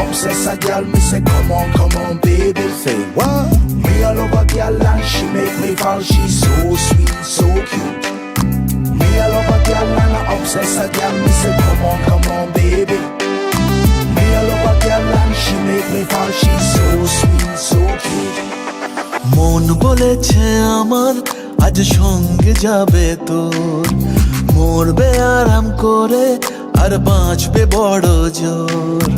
obsess a girl, me say come on, baby. Say what? Me a love a girl and she make me fall. She's so sweet, so cute. Me a love a girl and I obsess a girl. Me say come on, baby. Me a love a girl and she make me fall. She's so sweet, so cute. মন বলেছে আমার আজ সঙ্গে যাবে তোর, মরবে আরাম করে আর বাঁচবে বড় জোর।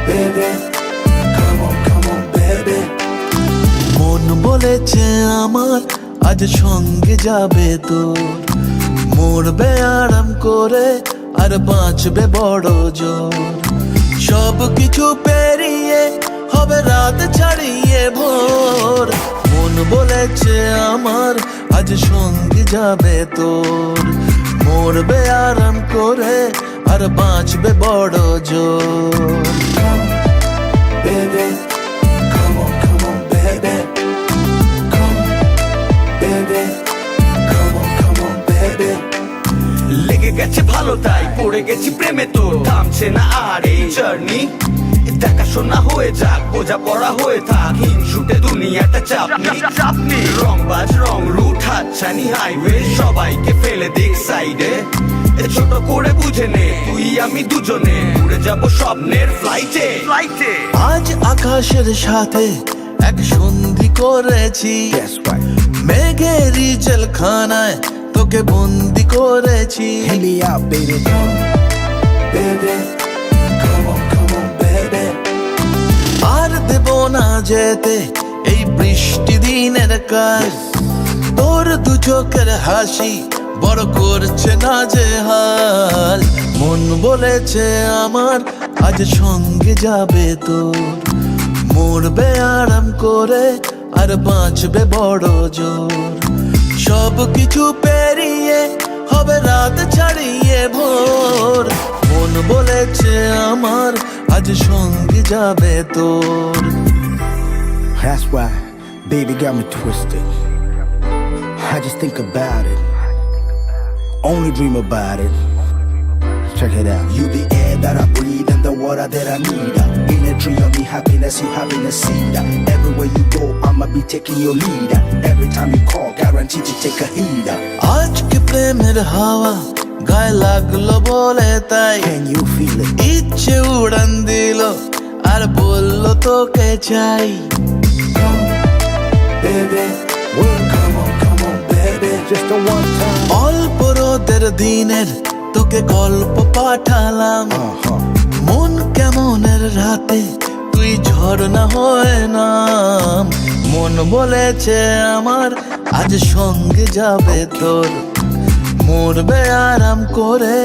Baby, come on, baby. মন বলেছে আমার আজ সঙ্গে যাবে তোর, মরবে আরাম করে আর বাঁচবে বড় জোর। সব কিছু পেরিয়ে হবে রাত ছাড়িয়ে ভোর, মন বলেছে আমার আজ সঙ্গে যাবে তোর, মরবে আরাম করে আর বাঁচবে বড় জোর। Baby, come on, baby. Come, baby, come on, baby. লেগে গেছে ভালো তাই পড়ে গেছি প্রেমে, তো থামছে না আর এই জার্নি। দেখাশোনা হয়ে যাক, বোঝা পড়া হয়ে থাক, হিংসুটে দুনিয়াটা চাপনি। রংবাজ রং রুট হাতছানি হাইওয়ে, সবাইকে ফেলে দিক সাইডে। ছোট করে বুঝে নে তুই আমি দুজনে উড়ে যাবো স্বপ্নের ফ্লাইটে। আজ আকাশের সাথে এক সন্ধি করেছি, That's right. মেঘেরই জেলখানায় তোকে বন্দি করেছি। Hit me out, baby. Come, baby. Come on, baby. আর দেব না যেতে এই বৃষ্টি দিনের কাজ, তোর দু চোখের হাসি বড় করছে না যে হাল। মন বলেছে আমার আজ সঙ্গে যাবে তোর, মরবে আরাম করে আর বাঁচবে বড় জোর। সব কিছু পেরিয়ে হবে রাত ছাড়িয়ে ভোর, মন বলেছে আমার আজ সঙ্গে যাবে তোর। That's why, baby got me twisted. I just think about it, only dream about it. Check it out. You the air that I breathe and the water that I need. In a tree of me happiness, you having a seed. Everywhere you go, I'ma be taking your lead. Every time you call, guaranteed to take a heed. আজকে প্রেমের হাওয়া গায়ে লাগলো বলে তাই, Can you feel it? ইচ্ছে উড়ান দিল আর বলল তোকে চাই। Baby, well, come on, baby. Just a one time. অল্প রোদের দিনের তোকে গল্প পাঠালাম, মন কেমনের রাতে তুই ঝর্ণা হয়ে নাম। মন বলেছে আমার আজ সঙ্গে যাবে তোর, মরবে আরাম করে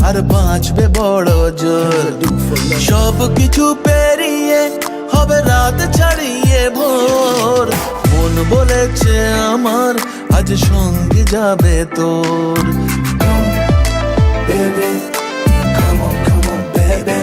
আর বাঁচবে বড় জোর। সব কিছু পেরিয়ে হবে রাত ছাড়িয়ে ভোর, মন বলেছে আমার আজ সঙ্গে যাবে তোর। Baby, come on, baby.